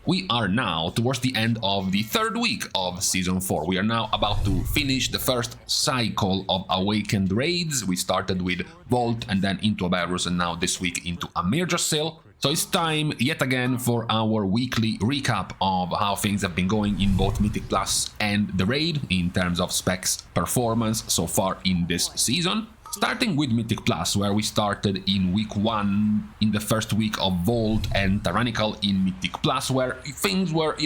we are now towards the end of the third week of Season 4. We are now about to finish the first cycle of Awakened raids. We started with Vault and then into Aberrus, and now this week into Amirdrassil. So it's time yet again for our weekly recap of how things have been going in both Mythic Plus and the raid in terms of specs performance so far in this season. Starting with Mythic Plus, where we started in week 1, in the first week of Vault and Tyrannical in Mythic Plus, where things were,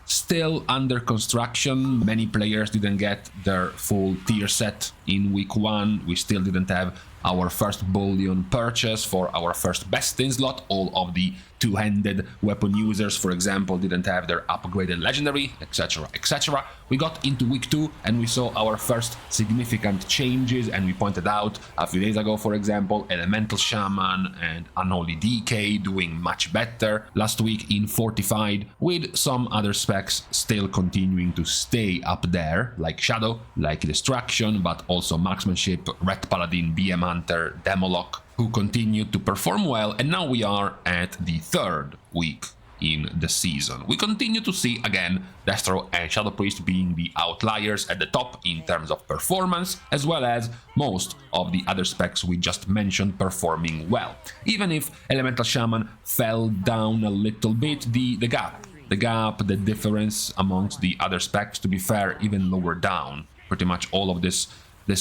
still under construction. Many players didn't get their full tier set in week 1. We still didn't have our first bullion purchase for our first best in slot. All of the two-handed weapon users, for example, didn't have their upgraded legendary, etc, etc. We got into week 2 and we saw our first significant changes, and we pointed out a few days ago, for example, Elemental Shaman and Unholy DK doing much better last week in Fortified, with some other specs still continuing to stay up there, like Shadow, like Distraction, but also Marksmanship, Red Paladin, BM Hunter, Demolock, who continued to perform well. And now we are at the third week in the season. We continue to see again Destro and Shadow Priest being the outliers at the top in terms of performance, as well as most of the other specs we just mentioned performing well. Even if Elemental Shaman fell down a little bit, the gap, the difference amongst the other specs, to be fair, even lower down. Pretty much all of this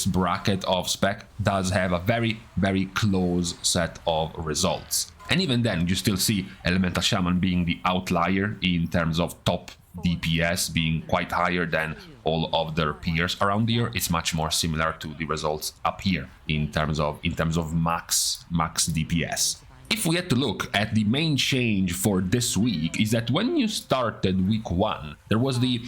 bracket of spec does have a very, very close set of results. And even then, you still see Elemental Shaman being the outlier in terms of top DPS, being quite higher than all of their peers around here. It's much more similar to the results up here in terms of max DPS. If we had to look at the main change for this week, is that when you started week 1, there was the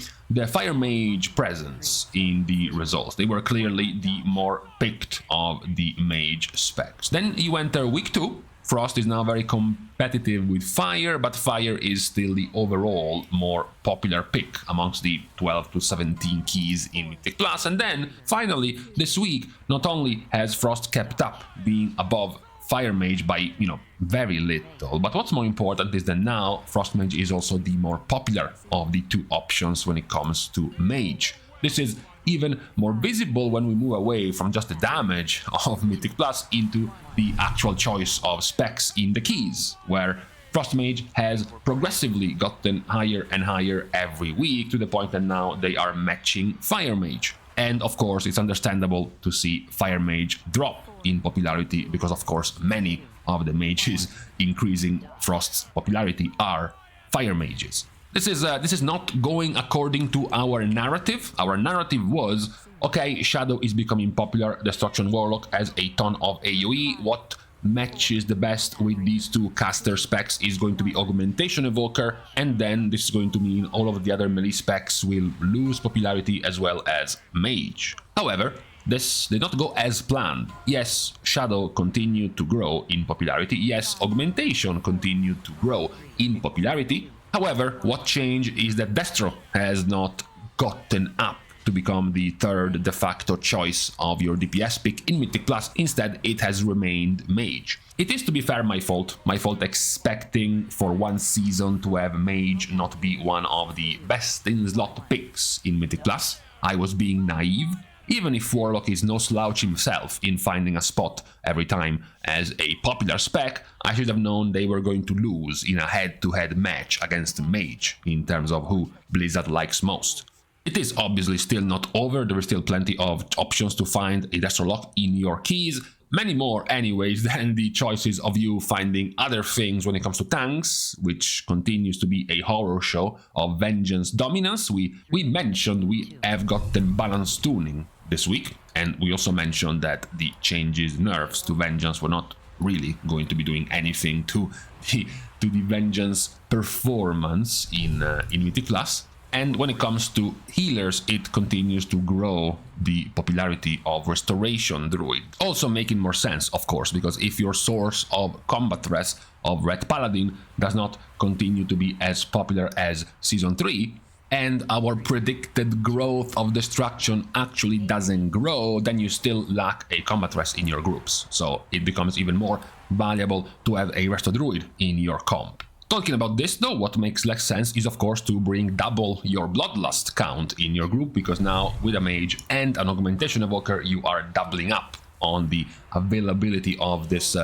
Fire Mage presence in the results. They were clearly the more picked of the Mage specs. Then you enter week 2. Frost is now very competitive with Fire, but Fire is still the overall more popular pick amongst the 12 to 17 keys in Mythic Plus. And then, finally, this week, not only has Frost kept up being above Fire Mage by, very little, but what's more important is that now Frost Mage is also the more popular of the two options when it comes to Mage. This is even more visible when we move away from just the damage of Mythic Plus into the actual choice of specs in the keys, where Frost Mage has progressively gotten higher and higher every week, to the point that now they are matching Fire Mage. And of course, it's understandable to see Fire Mage drop in popularity, because of course many of the mages increasing Frost's popularity are Fire Mages. This is not going according to our narrative. Our narrative was, okay, Shadow is becoming popular, Destruction Warlock has a ton of AoE, what matches the best with these two caster specs is going to be Augmentation Evoker, and then this is going to mean all of the other melee specs will lose popularity as well as Mage. However, this did not go as planned. Yes, Shadow continued to grow in popularity, yes, Augmentation continued to grow in popularity. However, what changed is that Destro has not gotten up to become the third de facto choice of your DPS pick in Mythic Plus. Instead, it has remained Mage. It is, to be fair, my fault expecting for one season to have Mage not be one of the best in slot picks in Mythic Plus. I was being naive. Even if Warlock is no slouch himself in finding a spot every time as a popular spec, I should have known they were going to lose in a head-to-head match against Mage in terms of who Blizzard likes most. It is obviously still not over, there is still plenty of options to find a Destro lock in your keys, many more anyways than the choices of you finding other things when it comes to tanks, which continues to be a horror show of Vengeance dominance. We mentioned we have gotten balance tuning this week, and we also mentioned that the changes, nerfs to Vengeance were not really going to be doing anything to the Vengeance performance in Mythic Plus. And when it comes to healers, it continues to grow the popularity of Restoration Druid. Also making more sense, of course, because if your source of combat threats of Red Paladin does not continue to be as popular as Season 3, and our predicted growth of Destruction actually doesn't grow, then you still lack a combat rest in your groups. So it becomes even more valuable to have a Resto Druid in your comp. Talking about this though, what makes less sense is of course to bring double your Bloodlust count in your group, because now with a Mage and an Augmentation Evoker you are doubling up on the availability of this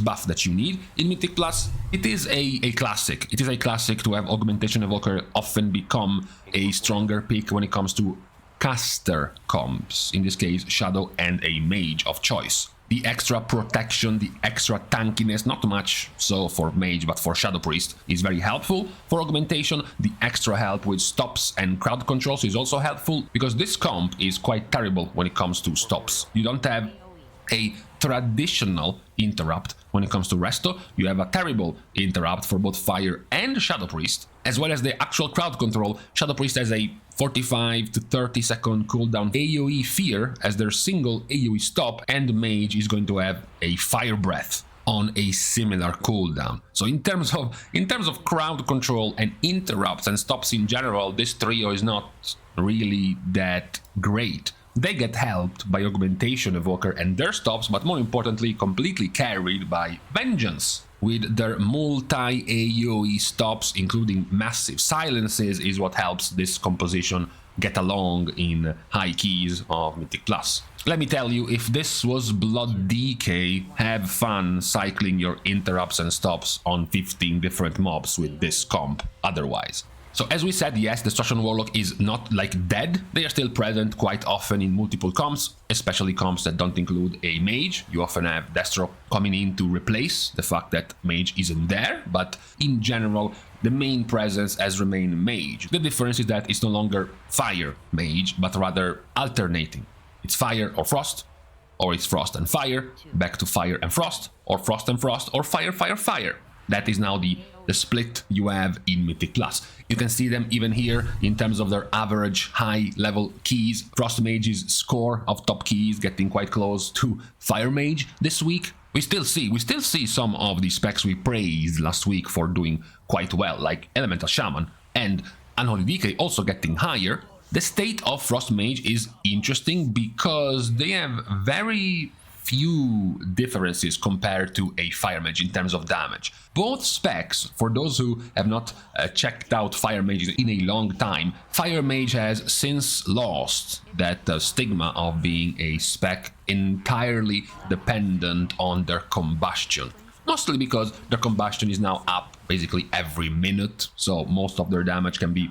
buff that you need in Mythic Plus. It is a classic. It is a classic to have Augmentation Evoker often become a stronger pick when it comes to caster comps, in this case Shadow and a Mage of choice. The extra protection, the extra tankiness, not much so for Mage, but for Shadow Priest is very helpful. For Augmentation, the extra help with stops and crowd controls is also helpful, because this comp is quite terrible when it comes to stops. You don't have a traditional interrupt when it comes to Resto. You have a terrible interrupt for both Fire and Shadow Priest, as well as the actual crowd control. Shadow Priest has a 45 to 30 second cooldown AoE Fear as their single AoE stop, and Mage is going to have a Fire Breath on a similar cooldown. So in terms of crowd control and interrupts and stops in general, this trio is not really that great. They get helped by Augmentation Evoker and their stops, but more importantly, completely carried by Vengeance. With their multi-AoE stops, including massive silences, is what helps this composition get along in high keys of Mythic Plus. Let me tell you, if this was Blood DK, have fun cycling your interrupts and stops on 15 different mobs with this comp otherwise. So as we said, yes, Destruction Warlock is not like dead. They are still present quite often in multiple comps, especially comps that don't include a Mage. You often have Destro coming in to replace the fact that Mage isn't there, but in general, the main presence has remained Mage. The difference is that it's no longer Fire Mage, but rather alternating. It's Fire or Frost, or it's Frost and Fire, back to Fire and Frost, or Frost and Frost, or Fire, Fire, Fire. That is now the split you have in Mythic Plus. You can see them even here in terms of their average high level keys. Frost Mage's score of top keys getting quite close to Fire Mage this week. We still see some of the specs we praised last week for doing quite well, like Elemental Shaman and Unholy Decay also getting higher. The state of Frost Mage is interesting because they have very few differences compared to a Fire Mage in terms of damage. Both specs, for those who have not checked out Fire Mages in a long time, Fire Mage has since lost that stigma of being a spec entirely dependent on their combustion. Mostly because their combustion is now up basically every minute, so most of their damage can be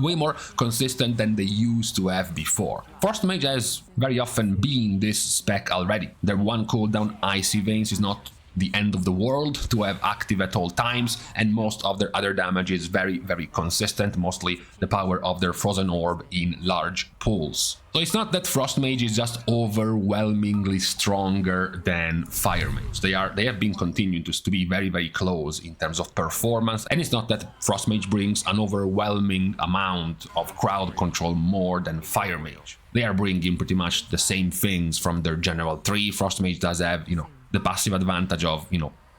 way more consistent than they used to have before. Frost Mage has very often been this spec already. Their one cooldown, Icy Veins, is not the end of the world to have active at all times, and most of their other damage is very, very consistent, mostly the power of their Frozen Orb in large pools. So it's not that Frost Mage is just overwhelmingly stronger than Fire Mage. They have been continuing to be very, very close in terms of performance, and it's not that Frost Mage brings an overwhelming amount of crowd control more than Fire Mage. They are bringing pretty much the same things from their general tree. Frost Mage does have, the passive advantage of,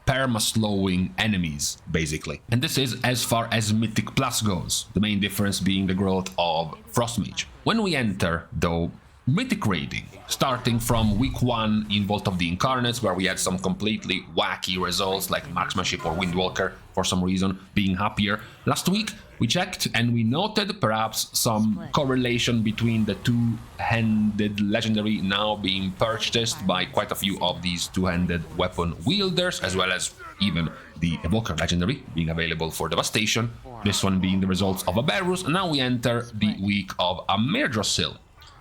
perma-slowing enemies, basically. And this is as far as Mythic Plus goes, the main difference being the growth of Frost Mage. When we enter, though, Mythic raiding, starting from week 1 in Vault of the Incarnates, where we had some completely wacky results like Marksmanship or Windwalker for some reason being happier. Last week we checked and we noted perhaps some correlation between the two-handed legendary now being purchased by quite a few of these two-handed weapon wielders, as well as even the Evoker legendary being available for Devastation, this one being the results of a Berus, and now we enter the week of a Myrdrasil.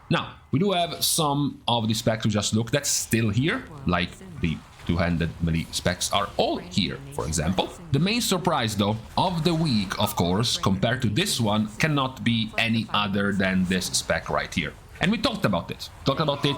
Now, we do have some of the specs we just looked at still here, like the two-handed melee specs are all here, for example. The main surprise, though, of the week, of course, compared to this one, cannot be any other than this spec right here. And we talked about it.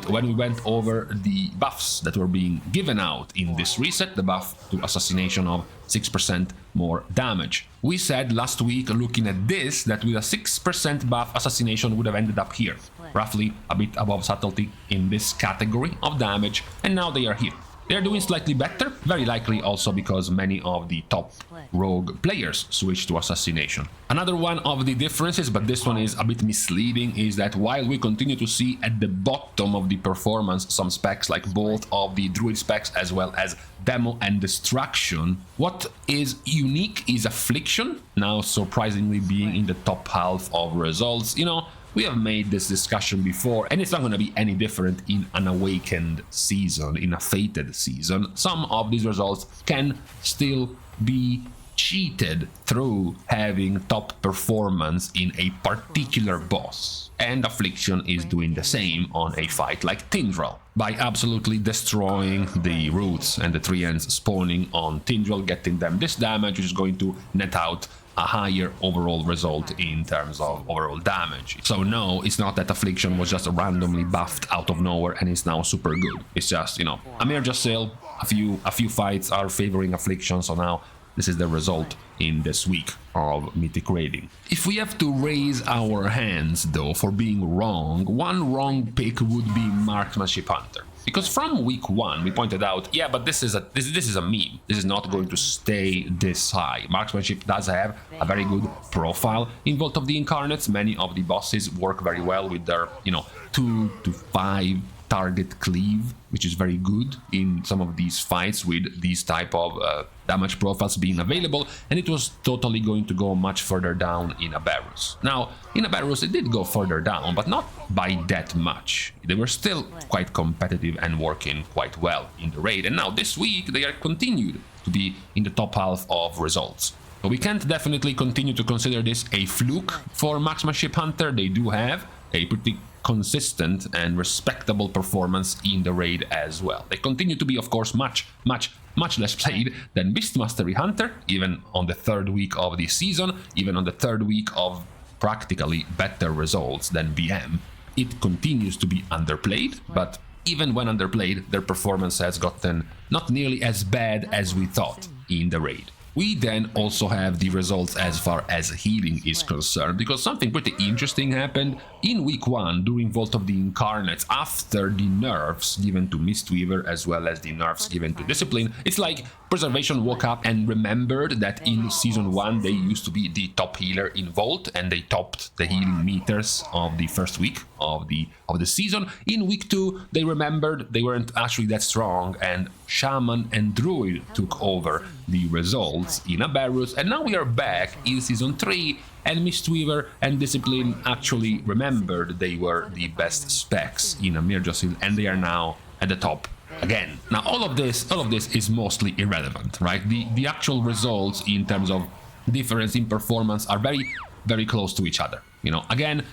When we went over the buffs that were being given out in this reset, the buff to Assassination of 6% more damage. We said last week, looking at this, that with a 6% buff, Assassination would have ended up here, roughly a bit above Subtlety in this category of damage, and now they are here. They are doing slightly better, very likely also because many of the top rogue players switched to assassination. Another one of the differences, but this one is a bit misleading, is that while we continue to see at the bottom of the performance some specs like both of the druid specs as well as demo and destruction, what is unique is affliction, now surprisingly being in the top half of results. You know, we have made this discussion before, and it's not going to be any different in an awakened season, in a fated season. Some of these results can still be cheated through having top performance in a particular boss. And Affliction is doing the same on a fight like Tindral, by absolutely destroying the roots and the treants spawning on Tindral, getting them this damage, which is going to net out a higher overall result in terms of overall damage. So no, it's not that Affliction was just randomly buffed out of nowhere and is now super good. It's just, you know, a mere just sale, a few fights are favoring Affliction, so now this is the result in this week of Mythic raiding. If we have to raise our hands though for being wrong, one wrong pick would be Marksmanship Hunter. Because from week 1 we pointed out, yeah, but this is a meme. This is not going to stay this high. Marksmanship does have a very good profile in Vault of the Incarnates. Many of the bosses work very well with their, you know, 2 to 5 target cleave, which is very good in some of these fights with these type of damage profiles being available, and it was totally going to go much further down in Aberrus. Now, in Aberrus it did go further down, but not by that much. They were still quite competitive and working quite well in the raid, and now this week they are continued to be in the top half of results. So we can't definitely continue to consider this a fluke for Marksmanship Hunter. They do have a pretty consistent and respectable performance in the raid as well. They continue to be, of course, much less played than Beast Mastery Hunter, even on the 3rd week of the season, even on the 3rd week of practically better results than BM. It continues to be underplayed, but even when underplayed, their performance has gotten not nearly as bad as we thought in the raid. We then also have the results as far as healing is concerned, because something pretty interesting happened in week 1 during Vault of the Incarnates after the nerfs given to Mistweaver as well as the nerfs given to Discipline. It's like Preservation woke up and remembered that in Season 1 they used to be the top healer in Vault, and they topped the healing meters of the first week of the season. In week 2 they remembered they weren't actually that strong, and Shaman and Druid took over the results in Aberrus, and now we are back in Season 3, and Mistweaver and Discipline actually remembered they were the best specs in Amirjosil, and they are now at the top again. Now all of this is mostly irrelevant, right? The actual results in terms of difference in performance are very close to each other. You know, again,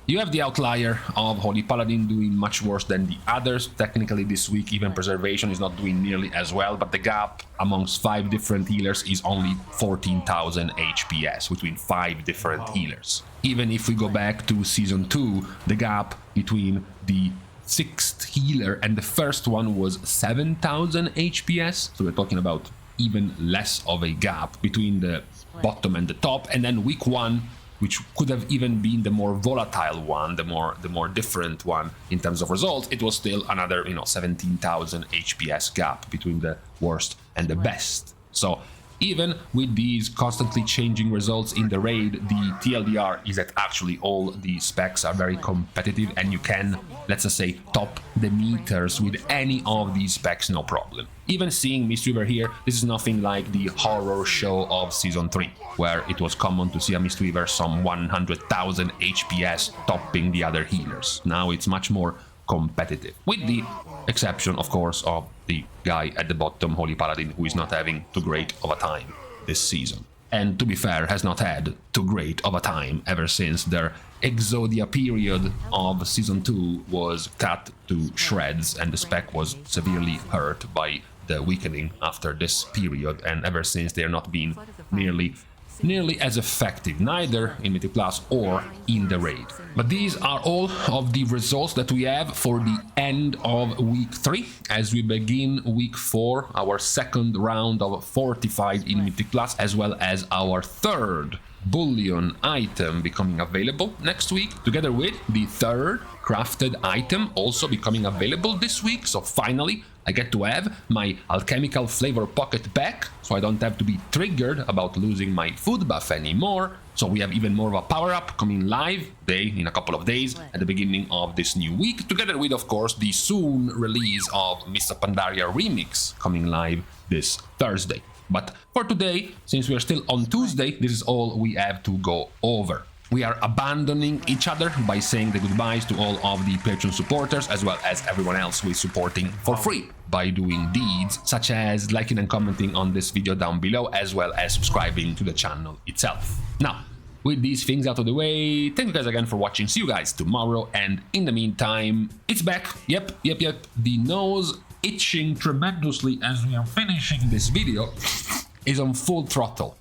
you have the outlier of Holy Paladin doing much worse than the others. Technically this week even Preservation is not doing nearly as well, but the gap amongst 5 different healers is only 14,000 HPS between 5 different healers. Even if we go back to Season 2, the gap between the 6th healer and the first one was 7,000 HPS, so we're talking about even less of a gap between the bottom and the top. And then week 1, which could have even been the more volatile one, the more different one in terms of results, it was still another, you know, 17,000 HPS gap between the worst and the best. So even with these constantly changing results in the raid, the TLDR is that actually all the specs are very competitive, and you can, let's just say, top the meters with any of these specs, no problem. Even seeing Mistweaver here, this is nothing like the horror show of Season 3, where it was common to see a Mistweaver some 100,000 HPS topping the other healers. Now it's much more competitive, with the exception, of course, of the guy at the bottom, Holy Paladin, who is not having too great of a time this season. And to be fair, has not had too great of a time ever since their Exodia period of Season 2 was cut to shreds, and the spec was severely hurt by the weakening after this period, and ever since they are not being nearly as effective, neither in Mythic Plus or in the raid. But these are all of the results that we have for the end of week 3, as we begin week 4, our second round of Fortified in Mythic Plus, as well as our 3rd bullion item becoming available next week, together with the 3rd crafted item also becoming available this week. So finally, I get to have my alchemical flavor pocket back, so I don't have to be triggered about losing my food buff anymore. So we have even more of a power-up coming live in a couple of days at the beginning of this new week, together with, of course, the soon release of Mr. Pandaria Remix coming live this Thursday. But for today, since we are still on Tuesday, this is all we have to go over. We are abandoning each other by saying the goodbyes to all of the Patreon supporters, as well as everyone else who is supporting for free by doing deeds such as liking and commenting on this video down below, as well as subscribing to the channel itself. Now, with these things out of the way, thank you guys again for watching. See you guys tomorrow, and in the meantime, it's back. Yep. The nose itching tremendously as we are finishing this video is on full throttle.